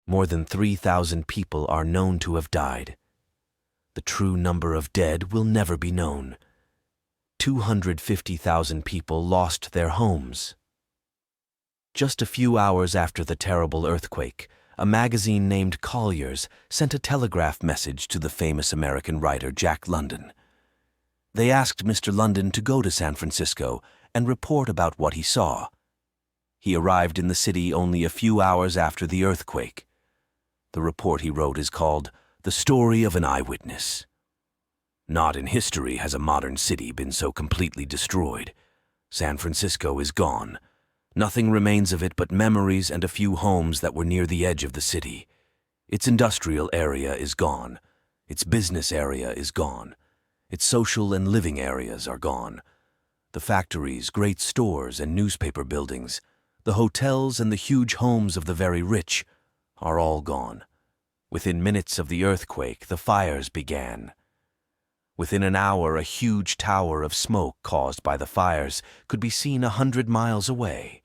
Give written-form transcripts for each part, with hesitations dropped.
More than 3,000 people are known to have died. The true number of dead will never be known. 250,000 people lost their homes. Just a few hours after the terrible earthquake, a magazine named Collier's sent a telegraph message to the famous American writer Jack London. They asked Mr. London to go to San Francisco and report about what he saw. He arrived in the city only a few hours after the earthquake. The report he wrote is called "The Story of an Eyewitness." Not in history has a modern city been so completely destroyed. San Francisco is gone. Nothing remains of it but memories and a few homes that were near the edge of the city. Its industrial area is gone. Its business area is gone. Its social and living areas are gone. The factories, great stores, and newspaper buildings, the hotels and the huge homes of the very rich are all gone. Within minutes of the earthquake, the fires began. Within an hour, a huge tower of smoke caused by the fires could be seen 100 miles away.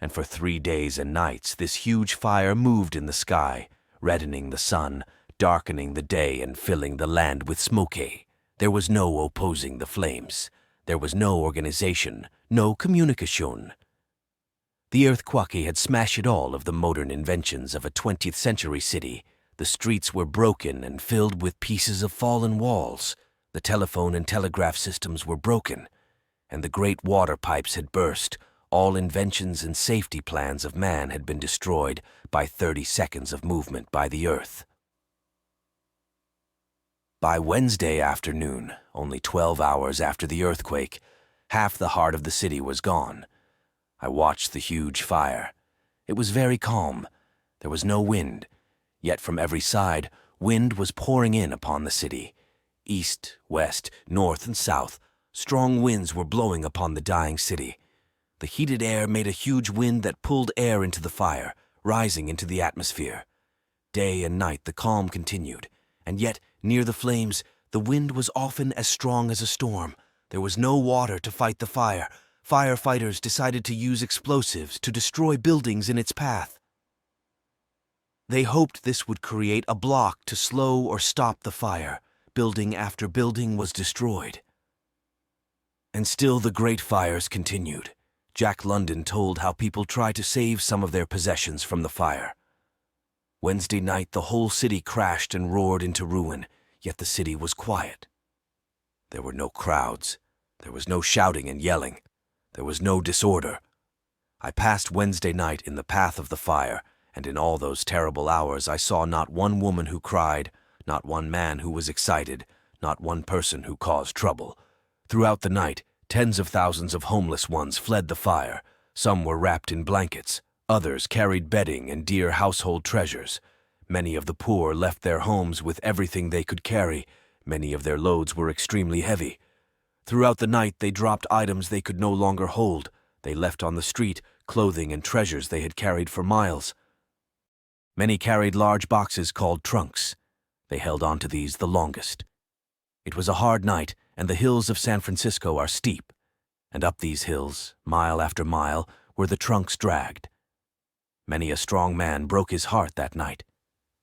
And for 3 days and nights, this huge fire moved in the sky, reddening the sun, darkening the day, and filling the land with smoke. There was no opposing the flames. There was no organization, no communication. The earthquake had smashed all of the modern inventions of a 20th century city. The streets were broken and filled with pieces of fallen walls. The telephone and telegraph systems were broken, and the great water pipes had burst. All inventions and safety plans of man had been destroyed by 30 seconds of movement by the earth. By Wednesday afternoon, only 12 hours after the earthquake, half the heart of the city was gone. I watched the huge fire. It was very calm. There was no wind. Yet from every side, wind was pouring in upon the city. East, west, north, and south, strong winds were blowing upon the dying city. The heated air made a huge wind that pulled air into the fire, rising into the atmosphere. Day and night the calm continued, and yet, near the flames, the wind was often as strong as a storm. There was no water to fight the fire. Firefighters decided to use explosives to destroy buildings in its path. They hoped this would create a block to slow or stop the fire. Building after building was destroyed. And still the great fires continued. Jack London told how people tried to save some of their possessions from the fire. Wednesday night, the whole city crashed and roared into ruin, yet the city was quiet. There were no crowds. There was no shouting and yelling. There was no disorder. I passed Wednesday night in the path of the fire, and in all those terrible hours I saw not one woman who cried, not one man who was excited, not one person who caused trouble. Throughout the night, tens of thousands of homeless ones fled the fire. Some were wrapped in blankets. Others carried bedding and dear household treasures. Many of the poor left their homes with everything they could carry. Many of their loads were extremely heavy. Throughout the night, they dropped items they could no longer hold. They left on the street clothing and treasures they had carried for miles. Many carried large boxes called trunks. They held on to these the longest. It was a hard night, and the hills of San Francisco are steep. And up these hills, mile after mile, were the trunks dragged. Many a strong man broke his heart that night.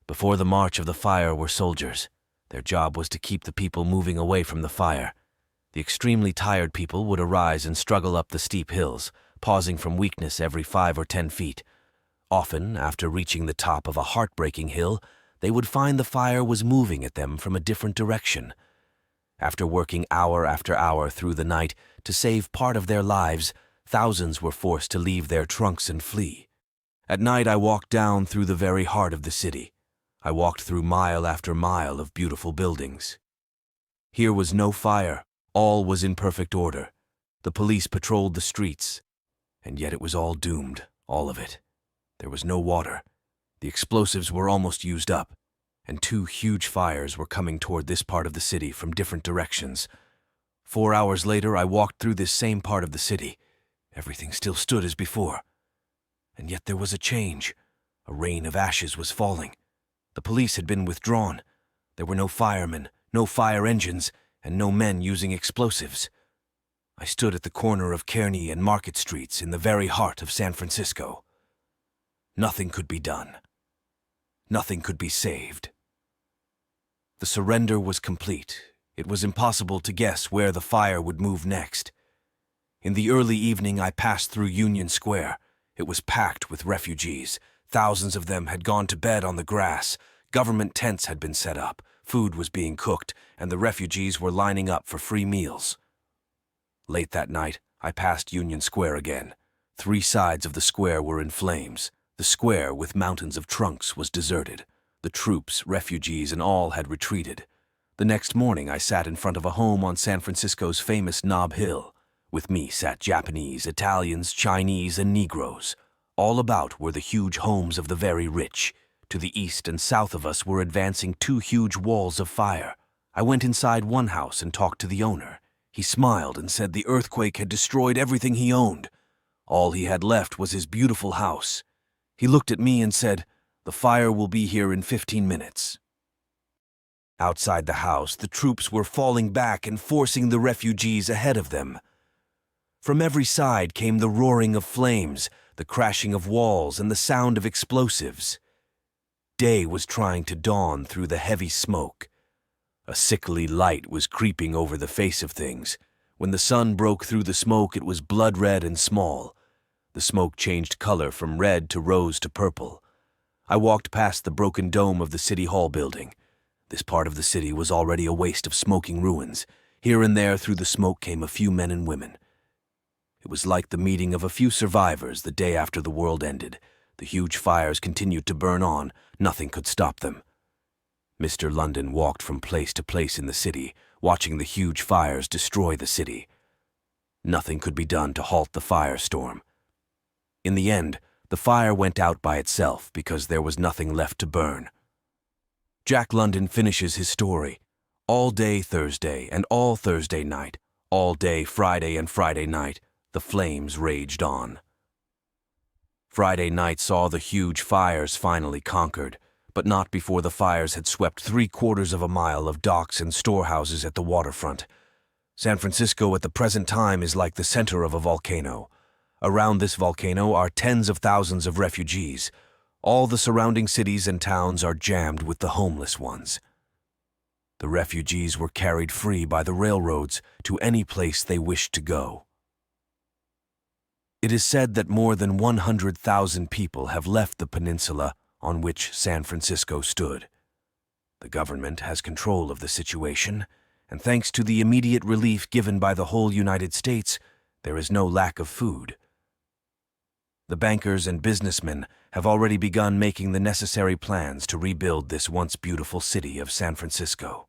Before the march of the fire were soldiers. Their job was to keep the people moving away from the fire. The extremely tired people would arise and struggle up the steep hills, pausing from weakness every 5 or 10 feet. Often, after reaching the top of a heartbreaking hill, they would find the fire was moving at them from a different direction. After working hour after hour through the night to save part of their lives, thousands were forced to leave their trunks and flee. At night I walked down through the very heart of the city. I walked through mile after mile of beautiful buildings. Here was no fire. All was in perfect order. The police patrolled the streets. And yet it was all doomed, all of it. There was no water. The explosives were almost used up, and 2 huge fires were coming toward this part of the city from different directions. 4 hours later, I walked through this same part of the city. Everything still stood as before. And yet there was a change. A rain of ashes was falling. The police had been withdrawn. There were no firemen, no fire engines, and no men using explosives. I stood at the corner of Kearny and Market Streets in the very heart of San Francisco. Nothing could be done. Nothing could be saved. The surrender was complete. It was impossible to guess where the fire would move next. In the early evening, I passed through Union Square. It was packed with refugees. Thousands of them had gone to bed on the grass. Government tents had been set up. Food was being cooked, and the refugees were lining up for free meals. Late that night, I passed Union Square again. 3 sides of the square were in flames. The square, with mountains of trunks, was deserted. The troops, refugees, and all had retreated. The next morning, I sat in front of a home on San Francisco's famous Nob Hill. With me sat Japanese, Italians, Chinese, and Negroes. All about were the huge homes of the very rich. To the east and south of us were advancing 2 huge walls of fire. I went inside one house and talked to the owner. He smiled and said the earthquake had destroyed everything he owned. All he had left was his beautiful house. He looked at me and said, "The fire will be here in 15 minutes." Outside the house, the troops were falling back and forcing the refugees ahead of them. From every side came the roaring of flames, the crashing of walls, and the sound of explosives. Day was trying to dawn through the heavy smoke. A sickly light was creeping over the face of things. When the sun broke through the smoke, it was blood-red and small. The smoke changed color from red to rose to purple. I walked past the broken dome of the City Hall building. This part of the city was already a waste of smoking ruins. Here and there through the smoke came a few men and women. It was like the meeting of a few survivors the day after the world ended. The huge fires continued to burn on. Nothing could stop them. Mr. London walked from place to place in the city, watching the huge fires destroy the city. Nothing could be done to halt the firestorm. In the end, the fire went out by itself because there was nothing left to burn. Jack London finishes his story. All day Thursday and all Thursday night, all day Friday and Friday night, the flames raged on. Friday night saw the huge fires finally conquered, but not before the fires had swept 3/4 of a mile of docks and storehouses at the waterfront. San Francisco at the present time is like the center of a volcano. Around this volcano are tens of thousands of refugees. All the surrounding cities and towns are jammed with the homeless ones. The refugees were carried free by the railroads to any place they wished to go. It is said that more than 100,000 people have left the peninsula on which San Francisco stood. The government has control of the situation, and thanks to the immediate relief given by the whole United States, there is no lack of food. The bankers and businessmen have already begun making the necessary plans to rebuild this once beautiful city of San Francisco.